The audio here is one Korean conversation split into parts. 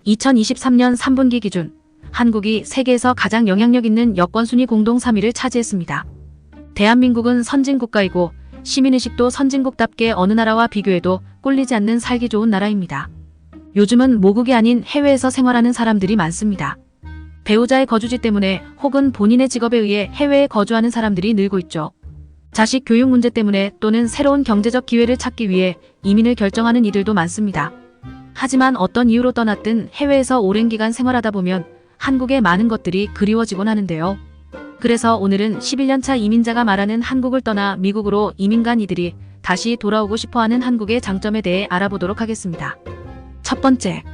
2023년 3분기 기준 한국이 세계에서 가장 영향력 있는 여권 순위 공동 3위를 차지했습니다. 대한민국은 선진국가이고 시민의식도 선진국답게 어느 나라와 비교해도 꿀리지 않는 살기 좋은 나라입니다. 요즘은 모국이 아닌 해외에서 생활하는 사람들이 많습니다. 배우자의 거주지 때문에 혹은 본인의 직업에 의해 해외에 거주하는 사람들이 늘고 있죠. 자식 교육 문제 때문에 또는 새로운 경제적 기회를 찾기 위해 이민을 결정하는 이들도 많습니다. 하지만 어떤 이유로 떠났든 해외에서 오랜 기간 생활하다 보면 한국의 많은 것들이 그리워지곤 하는데요. 그래서 오늘은 11년차 이민자가 말하는 한국을 떠나 미국으로 이민 간 이들이 다시 돌아오고 싶어하는 한국의 장점에 대해 알아보도록 하겠습니다. 첫 번째,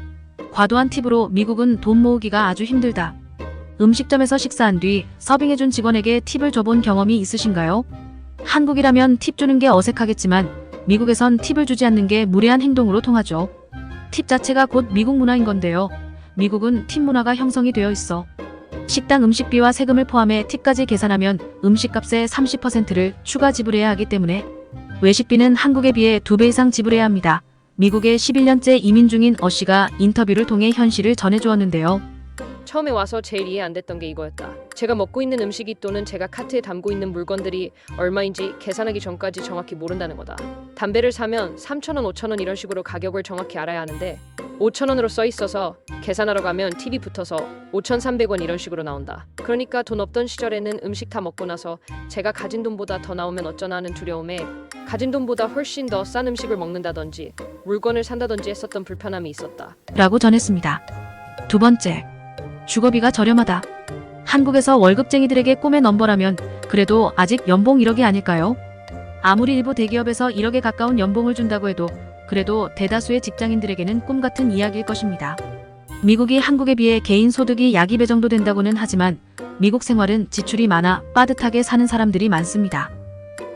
과도한 팁으로 미국은 돈 모으기가 아주 힘들다. 음식점에서 식사한 뒤 서빙해준 직원에게 팁을 줘본 경험이 있으신가요? 한국이라면 팁 주는 게 어색하겠지만 미국에선 팁을 주지 않는 게 무례한 행동으로 통하죠. 팁 자체가 곧 미국 문화인 건데요. 미국은 팁 문화가 형성이 되어 있어. 식당 음식비와 세금을 포함해 팁까지 계산하면 음식값의 30%를 추가 지불해야 하기 때문에 외식비는 한국에 비해 2배 이상 지불해야 합니다. 미국에 11년째 이민 중인 어씨가 인터뷰를 통해 현실을 전해주었는데요. 처음에 와서 제일 이해 안 됐던 게 이거였다. 제가 먹고 있는 음식이 또는 제가 카트에 담고 있는 물건들이 얼마인지 계산하기 전까지 정확히 모른다는 거다. 담배를 사면 3,000원, 5,000원 이런 식으로 가격을 정확히 알아야 하는데 5,000원으로 써 있어서 계산하러 가면 팁이 붙어서 5,300원 이런 식으로 나온다. 그러니까 돈 없던 시절에는 음식 다 먹고 나서 제가 가진 돈보다 더 나오면 어쩌나 하는 두려움에 가진 돈보다 훨씬 더 싼 음식을 먹는다든지 물건을 산다든지 했었던 불편함이 있었다. 라고 전했습니다. 두 번째, 주거비가 저렴하다. 한국에서 월급쟁이들에게 꿈의 넘버라면 그래도 아직 연봉 1억이 아닐까요? 아무리 일부 대기업에서 1억에 가까운 연봉을 준다고 해도 그래도 대다수의 직장인들에게는 꿈같은 이야기일 것입니다. 미국이 한국에 비해 개인 소득이 약 2배 정도 된다고는 하지만 미국 생활은 지출이 많아 빠듯하게 사는 사람들이 많습니다.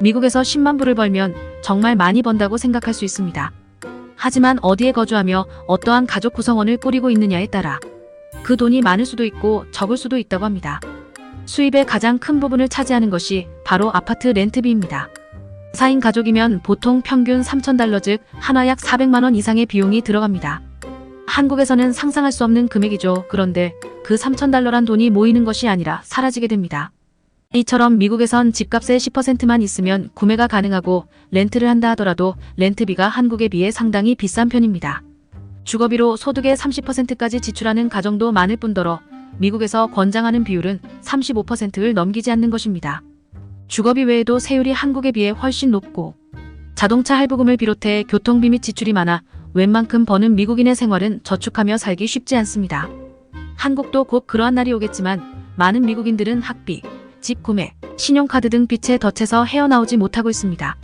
미국에서 10만 불을 벌면 정말 많이 번다고 생각할 수 있습니다. 하지만 어디에 거주하며 어떠한 가족 구성원을 꾸리고 있느냐에 따라 그 돈이 많을 수도 있고 적을 수도 있다고 합니다. 수입의 가장 큰 부분을 차지하는 것이 바로 아파트 렌트비입니다. 4인 가족이면 보통 평균 3,000달러 즉 한화 약 400만원 이상의 비용이 들어갑니다. 한국에서는 상상할 수 없는 금액이죠. 그런데 그 3,000달러란 돈이 모이는 것이 아니라 사라지게 됩니다. 이처럼 미국에선 집값의 10%만 있으면 구매가 가능하고 렌트를 한다 하더라도 렌트비가 한국에 비해 상당히 비싼 편입니다. 주거비로 소득의 30%까지 지출하는 가정도 많을 뿐더러 미국에서 권장하는 비율은 35%를 넘기지 않는 것입니다. 주거비 외에도 세율이 한국에 비해 훨씬 높고 자동차 할부금을 비롯해 교통비 및 지출이 많아 웬만큼 버는 미국인의 생활은 저축하며 살기 쉽지 않습니다. 한국도 곧 그러한 날이 오겠지만 많은 미국인들은 학비, 집 구매, 신용카드 등 빚에 덫에서 헤어나오지 못하고 있습니다.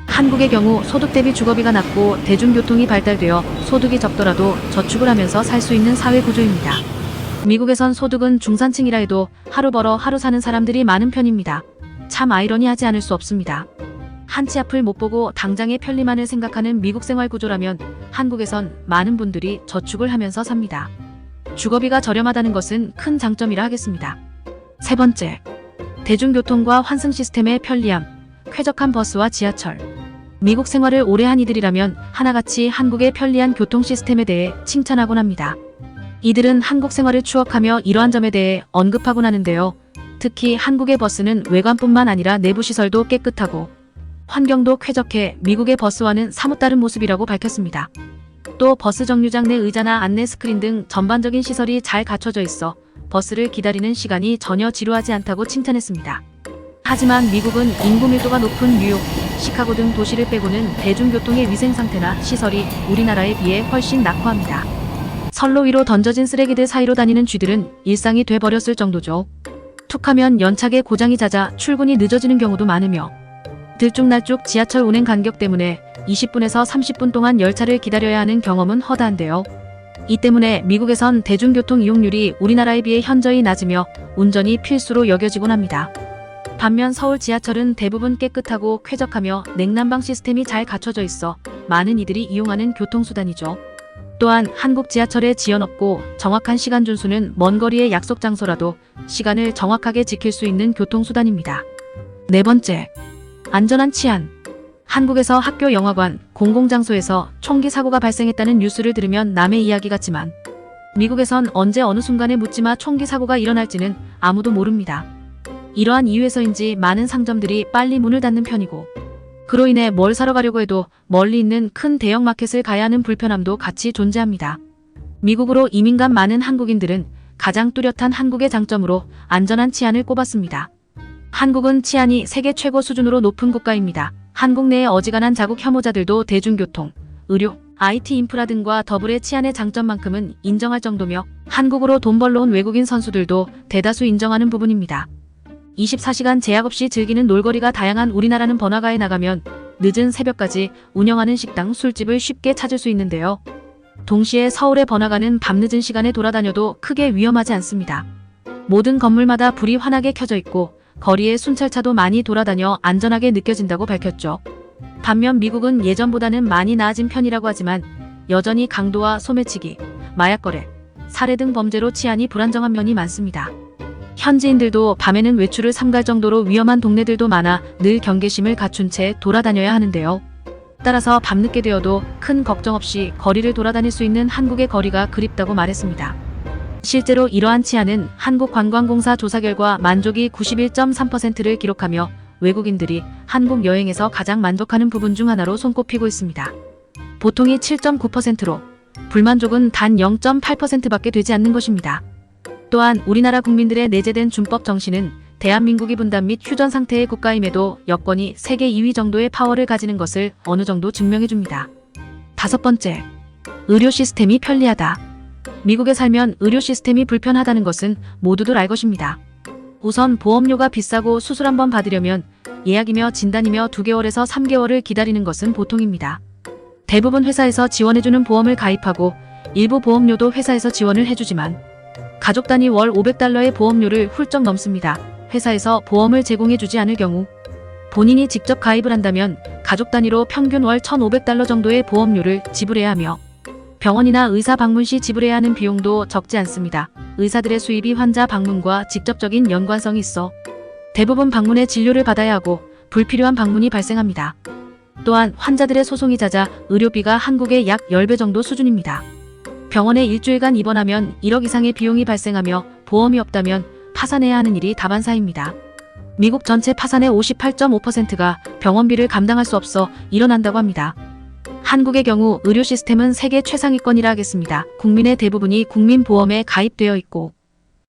한국의 경우 소득 대비 주거비가 낮고 대중교통이 발달되어 소득이 적더라도 저축을 하면서 살 수 있는 사회 구조입니다. 미국에선 소득은 중산층이라 해도 하루 벌어 하루 사는 사람들이 많은 편입니다. 참 아이러니하지 않을 수 없습니다. 한 치 앞을 못 보고 당장의 편리만을 생각하는 미국 생활 구조라면 한국에선 많은 분들이 저축을 하면서 삽니다. 주거비가 저렴하다는 것은 큰 장점이라 하겠습니다. 세 번째, 대중교통과 환승 시스템의 편리함, 쾌적한 버스와 지하철. 미국 생활을 오래 한 이들이라면 하나같이 한국의 편리한 교통 시스템에 대해 칭찬하곤 합니다. 이들은 한국 생활을 추억하며 이러한 점에 대해 언급하곤 하는데요. 특히 한국의 버스는 외관뿐만 아니라 내부 시설도 깨끗하고 환경도 쾌적해 미국의 버스와는 사뭇 다른 모습이라고 밝혔습니다. 또 버스 정류장 내 의자나 안내 스크린 등 전반적인 시설이 잘 갖춰져 있어 버스를 기다리는 시간이 전혀 지루하지 않다고 칭찬했습니다. 하지만 미국은 인구 밀도가 높은 뉴욕, 시카고 등 도시를 빼고는 대중교통의 위생 상태나 시설이 우리나라에 비해 훨씬 낙후합니다. 선로 위로 던져진 쓰레기들 사이로 다니는 쥐들은 일상이 돼버렸을 정도죠. 툭하면 연착에 고장이 잦아 출근이 늦어지는 경우도 많으며 들쭉날쭉 지하철 운행 간격 때문에 20분에서 30분 동안 열차를 기다려야 하는 경험은 허다한데요. 이 때문에 미국에선 대중교통 이용률이 우리나라에 비해 현저히 낮으며 운전이 필수로 여겨지곤 합니다. 반면 서울 지하철은 대부분 깨끗하고 쾌적하며 냉난방 시스템이 잘 갖춰져 있어 많은 이들이 이용하는 교통수단이죠. 또한 한국 지하철에 지연 없고 정확한 시간 준수는 먼 거리의 약속 장소라도 시간을 정확하게 지킬 수 있는 교통수단입니다. 네 번째, 안전한 치안. 한국에서 학교, 영화관, 공공장소에서 총기 사고가 발생했다는 뉴스를 들으면 남의 이야기 같지만 미국에선 언제 어느 순간에 묻지마 총기 사고가 일어날지는 아무도 모릅니다. 이러한 이유에서인지 많은 상점들이 빨리 문을 닫는 편이고, 그로 인해 뭘 사러 가려고 해도 멀리 있는 큰 대형 마켓을 가야 하는 불편함도 같이 존재합니다. 미국으로 이민 간 많은 한국인들은 가장 뚜렷한 한국의 장점으로 안전한 치안을 꼽았습니다. 한국은 치안이 세계 최고 수준으로 높은 국가입니다. 한국 내의 어지간한 자국 혐오자들도 대중교통, 의료, IT 인프라 등과 더불의 치안의 장점만큼은 인정할 정도며 한국으로 돈 벌러 온 외국인 선수들도 대다수 인정하는 부분입니다. 24시간 제약 없이 즐기는 놀거리가 다양한 우리나라는 번화가에 나가면 늦은 새벽까지 운영하는 식당, 술집을 쉽게 찾을 수 있는데요. 동시에 서울의 번화가는 밤늦은 시간에 돌아다녀도 크게 위험하지 않습니다. 모든 건물마다 불이 환하게 켜져 있고 거리에 순찰차도 많이 돌아다녀 안전하게 느껴진다고 밝혔죠. 반면 미국은 예전보다는 많이 나아진 편이라고 하지만 여전히 강도와 소매치기, 마약 거래, 살해 등 범죄로 치안이 불안정한 면이 많습니다. 현지인들도 밤에는 외출을 삼갈 정도로 위험한 동네들도 많아 늘 경계심을 갖춘 채 돌아다녀야 하는데요. 따라서 밤늦게 되어도 큰 걱정 없이 거리를 돌아다닐 수 있는 한국의 거리가 그립다고 말했습니다. 실제로 이러한 치안은 한국관광공사 조사 결과 만족이 91.3%를 기록하며 외국인들이 한국 여행에서 가장 만족하는 부분 중 하나로 손꼽히고 있습니다. 보통이 7.9%로 불만족은 단 0.8%밖에 되지 않는 것입니다. 또한 우리나라 국민들의 내재된 준법 정신은 대한민국이 분단 및 휴전 상태의 국가임에도 여권이 세계 2위 정도의 파워를 가지는 것을 어느 정도 증명해줍니다. 5번째, 의료 시스템이 편리하다. 미국에 살면 의료 시스템이 불편하다는 것은 모두들 알 것입니다. 우선 보험료가 비싸고 수술 한번 받으려면 예약이며 진단이며 2개월에서 3개월을 기다리는 것은 보통입니다. 대부분 회사에서 지원해주는 보험을 가입하고 일부 보험료도 회사에서 지원을 해주지만 가족 단위 월 $500의 보험료를 훌쩍 넘습니다. 회사에서 보험을 제공해주지 않을 경우 본인이 직접 가입을 한다면 가족 단위로 평균 월 $1,500 정도의 보험료를 지불해야 하며 병원이나 의사 방문 시 지불해야 하는 비용도 적지 않습니다. 의사들의 수입이 환자 방문과 직접적인 연관성이 있어 대부분 방문에 진료를 받아야 하고 불필요한 방문이 발생합니다. 또한 환자들의 소송이 잦아 의료비가 한국의 약 10배 정도 수준입니다. 병원에 일주일간 입원하면 1억 이상의 비용이 발생하며 보험이 없다면 파산해야 하는 일이 다반사입니다. 미국 전체 파산의 58.5%가 병원비를 감당할 수 없어 일어난다고 합니다. 한국의 경우 의료 시스템은 세계 최상위권이라 하겠습니다. 국민의 대부분이 국민보험에 가입되어 있고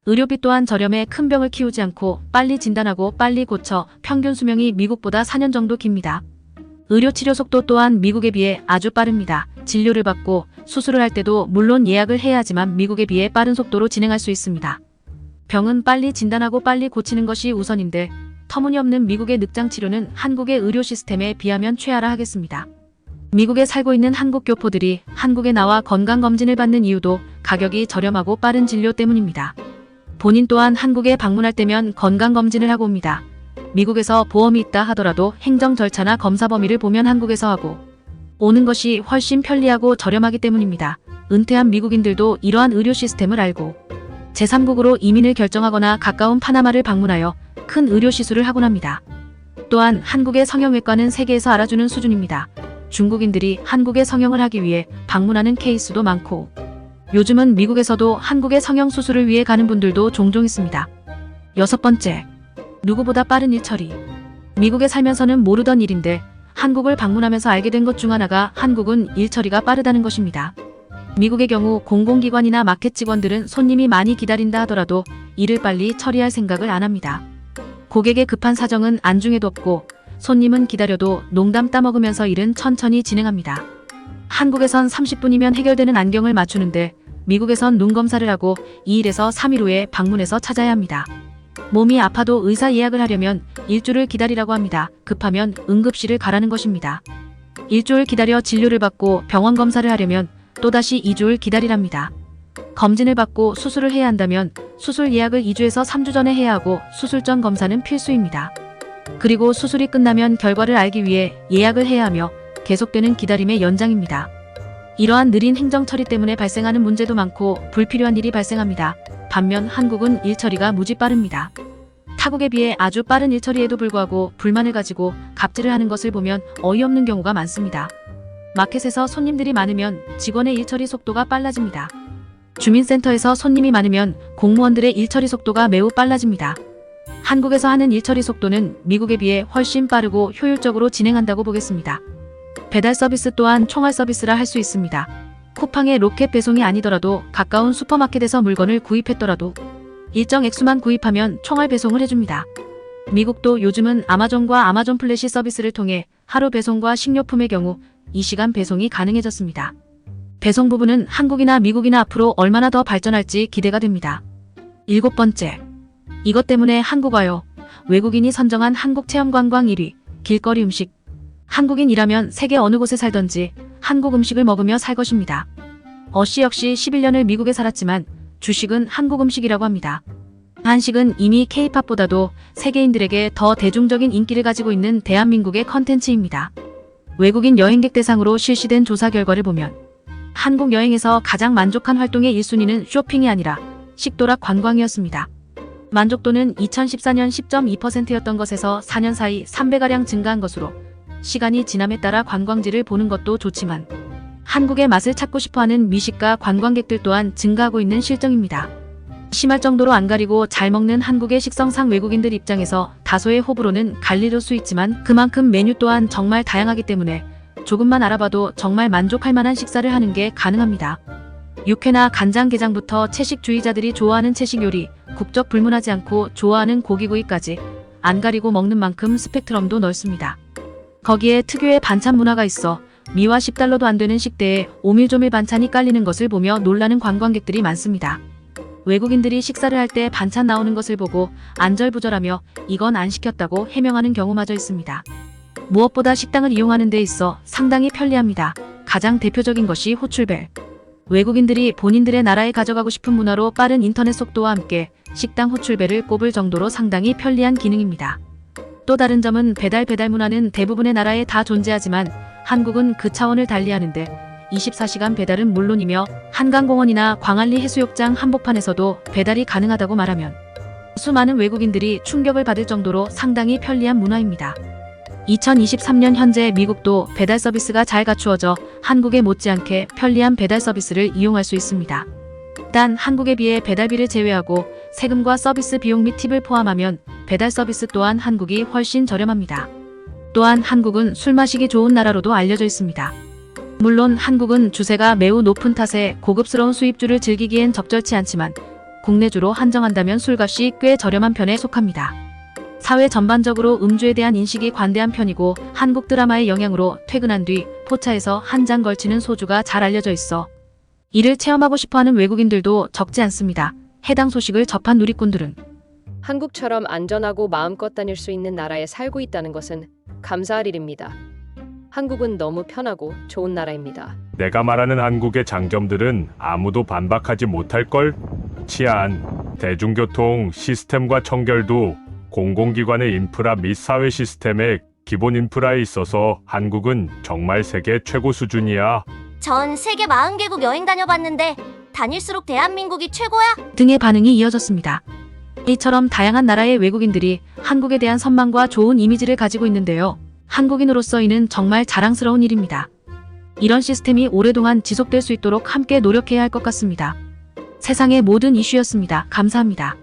의료비 또한 저렴해 큰 병을 키우지 않고 빨리 진단하고 빨리 고쳐 평균 수명이 미국보다 4년 정도 깁니다. 의료 치료 속도 또한 미국에 비해 아주 빠릅니다. 진료를 받고 수술을 할 때도 물론 예약을 해야 하지만 미국에 비해 빠른 속도로 진행할 수 있습니다. 병은 빨리 진단하고 빨리 고치는 것이 우선인데 터무니없는 미국의 늑장 치료는 한국의 의료 시스템에 비하면 최하라 하겠습니다. 미국에 살고 있는 한국 교포들이 한국에 나와 건강검진을 받는 이유도 가격이 저렴하고 빠른 진료 때문입니다. 본인 또한 한국에 방문할 때면 건강검진을 하고 옵니다. 미국에서 보험이 있다 하더라도 행정 절차나 검사 범위를 보면 한국에서 하고 오는 것이 훨씬 편리하고 저렴하기 때문입니다. 은퇴한 미국인들도 이러한 의료 시스템을 알고 제3국으로 이민을 결정하거나 가까운 파나마를 방문하여 큰 의료 시술을 하곤 합니다. 또한 한국의 성형외과는 세계에서 알아주는 수준입니다. 중국인들이 한국에 성형을 하기 위해 방문하는 케이스도 많고 요즘은 미국에서도 한국의 성형 수술을 위해 가는 분들도 종종 있습니다. 6번째, 누구보다 빠른 일 처리. 미국에 살면서는 모르던 일인데 한국을 방문하면서 알게 된 것 중 하나가 한국은 일 처리가 빠르다는 것입니다. 미국의 경우 공공기관이나 마켓 직원들은 손님이 많이 기다린다 하더라도 일을 빨리 처리할 생각을 안 합니다. 고객의 급한 사정은 안중에도 없고 손님은 기다려도 농담 따먹으면서 일은 천천히 진행합니다. 한국에선 30분이면 해결되는 안경을 맞추는데 미국에선 눈 검사를 하고 2일에서 3일 후에 방문해서 찾아야 합니다. 몸이 아파도 의사 예약을 하려면 일주를 기다리라고 합니다. 급하면 응급실을 가라는 것입니다. 일주일 기다려 진료를 받고 병원 검사를 하려면 또다시 2주를 기다리랍니다. 검진을 받고 수술을 해야 한다면 수술 예약을 2주에서 3주 전에 해야 하고 수술 전 검사는 필수입니다. 그리고 수술이 끝나면 결과를 알기 위해 예약을 해야 하며 계속되는 기다림의 연장입니다. 이러한 느린 행정 처리 때문에 발생하는 문제도 많고 불필요한 일이 발생합니다. 반면 한국은 일 처리가 무지 빠릅니다. 타국에 비해 아주 빠른 일 처리에도 불구하고 불만을 가지고 갑질을 하는 것을 보면 어이없는 경우가 많습니다. 마켓에서 손님들이 많으면 직원의 일 처리 속도가 빨라집니다. 주민센터에서 손님이 많으면 공무원들의 일처리 속도가 매우 빨라집니다. 한국에서 하는 일처리 속도는 미국에 비해 훨씬 빠르고 효율적으로 진행한다고 보겠습니다. 배달 서비스 또한 총알 서비스라 할 수 있습니다. 쿠팡의 로켓 배송이 아니더라도 가까운 슈퍼마켓에서 물건을 구입했더라도 일정 액수만 구입하면 총알 배송을 해줍니다. 미국도 요즘은 아마존과 아마존 플래시 서비스를 통해 하루 배송과 식료품의 경우 2시간 배송이 가능해졌습니다. 배송 부분은 한국이나 미국이나 앞으로 얼마나 더 발전할지 기대가 됩니다. 7번째. 이것 때문에 한국와요. 외국인이 선정한 한국 체험관광 1위. 길거리 음식. 한국인이라면 세계 어느 곳에 살던지 한국 음식을 먹으며 살 것입니다. 어씨 역시 11년을 미국에 살았지만 주식은 한국 음식이라고 합니다. 한식은 이미 K-팝보다도 세계인들에게 더 대중적인 인기를 가지고 있는 대한민국의 컨텐츠입니다. 외국인 여행객 대상으로 실시된 조사 결과를 보면 한국 여행에서 가장 만족한 활동의 1순위는 쇼핑이 아니라 식도락 관광이었습니다. 만족도는 2014년 10.2%였던 것에서 4년 사이 3배가량 증가한 것으로 시간이 지남에 따라 관광지를 보는 것도 좋지만 한국의 맛을 찾고 싶어하는 미식가 관광객들 또한 증가하고 있는 실정입니다. 심할 정도로 안 가리고 잘 먹는 한국의 식성상 외국인들 입장에서 다소의 호불호는 갈릴 수 있지만 그만큼 메뉴 또한 정말 다양하기 때문에 조금만 알아봐도 정말 만족할 만한 식사를 하는 게 가능합니다. 육회나 간장게장부터 채식주의자들이 좋아하는 채식 요리, 국적 불문하지 않고 좋아하는 고기구이까지 안 가리고 먹는 만큼 스펙트럼도 넓습니다. 거기에 특유의 반찬 문화가 있어 미화 10달러도 안 되는 식대에 오밀조밀 반찬이 깔리는 것을 보며 놀라는 관광객들이 많습니다. 외국인들이 식사를 할 때 반찬 나오는 것을 보고 안절부절하며 이건 안 시켰다고 해명하는 경우마저 있습니다. 무엇보다 식당을 이용하는 데 있어 상당히 편리합니다. 가장 대표적인 것이 호출벨. 외국인들이 본인들의 나라에 가져가고 싶은 문화로 빠른 인터넷 속도와 함께 식당 호출벨을 꼽을 정도로 상당히 편리한 기능입니다. 또 다른 점은 배달 문화는 대부분의 나라에 다 존재하지만 한국은 그 차원을 달리하는데 24시간 배달은 물론이며 한강공원이나 광안리 해수욕장 한복판에서도 배달이 가능하다고 말하면 수많은 외국인들이 충격을 받을 정도로 상당히 편리한 문화입니다. 2023년 현재 미국도 배달 서비스가 잘 갖추어져 한국에 못지않게 편리한 배달 서비스를 이용할 수 있습니다. 단 한국에 비해 배달비를 제외하고 세금과 서비스 비용 및 팁을 포함하면 배달 서비스 또한 한국이 훨씬 저렴합니다. 또한 한국은 술 마시기 좋은 나라로도 알려져 있습니다. 물론 한국은 주세가 매우 높은 탓에 고급스러운 수입주를 즐기기엔 적절치 않지만 국내주로 한정한다면 술값이 꽤 저렴한 편에 속합니다. 사회 전반적으로 음주에 대한 인식이 관대한 편이고 한국 드라마의 영향으로 퇴근한 뒤 포차에서 한 잔 걸치는 소주가 잘 알려져 있어 이를 체험하고 싶어하는 외국인들도 적지 않습니다. 해당 소식을 접한 누리꾼들은 한국처럼 안전하고 마음껏 다닐 수 있는 나라에 살고 있다는 것은 감사할 일입니다. 한국은 너무 편하고 좋은 나라입니다. 내가 말하는 한국의 장점들은 아무도 반박하지 못할걸? 치안, 대중교통 시스템과 청결도, 공공기관의 인프라 및 사회 시스템의 기본 인프라에 있어서 한국은 정말 세계 최고 수준이야. 전 세계 40개국 여행 다녀봤는데 다닐수록 대한민국이 최고야. 등의 반응이 이어졌습니다. 이처럼 다양한 나라의 외국인들이 한국에 대한 선망과 좋은 이미지를 가지고 있는데요. 한국인으로서 이는 정말 자랑스러운 일입니다. 이런 시스템이 오랫동안 지속될 수 있도록 함께 노력해야 할 것 같습니다. 세상의 모든 이슈였습니다. 감사합니다.